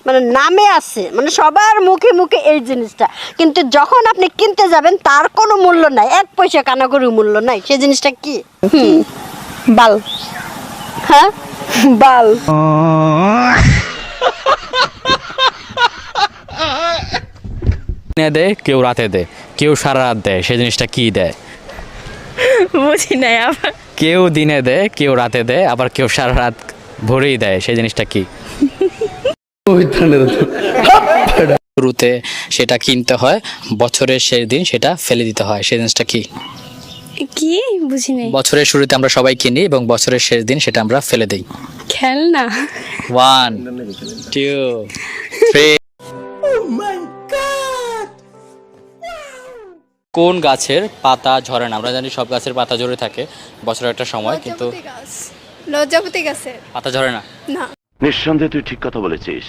মানে নামে আছে, মানে সবার মুখে মুখে এই জিনিসটা, কিন্তু যখন আপনি কিনতে যাবেন তার কোনো মূল্য নাই, 1 পয়সা কানাকড়ির মূল্য নাই। সেই জিনিসটা কি? বাল। হ্যাঁ, বাল। দিনে দেয়, কেউ রাতে দেয়, কেউ সারা রাত দেয়, সেই জিনিসটা কি দেয়? বুঝি নাই আবার। কেউ দিনে দেয়, কেউ রাতে দেয়, আবার কেউ সারা রাত ভরেই দেয়, সেই জিনিসটা কি? শুরুতে সেটা কিনতে হয়, বছরের শেষ দিন সেটা ফেলে দিতে হয়, সেই জিনিসটা কি? কি বুঝি নাই। বছরের শুরুতে আমরা সবাই কিনি এবং বছরের শেষ দিন সেটা আমরা ফেলে দিই। খেলনা। 1 2 3। কোন গাছের পাতা ঝরে না? আমরা জানি সব গাছের পাতা ঝরে থাকে বছরের একটা সময়, কিন্তু লজ্জাপতি গাছের পাতা ঝরে না। না। নিঃসন্দেহে তুই ঠিক কথা বলেছিস।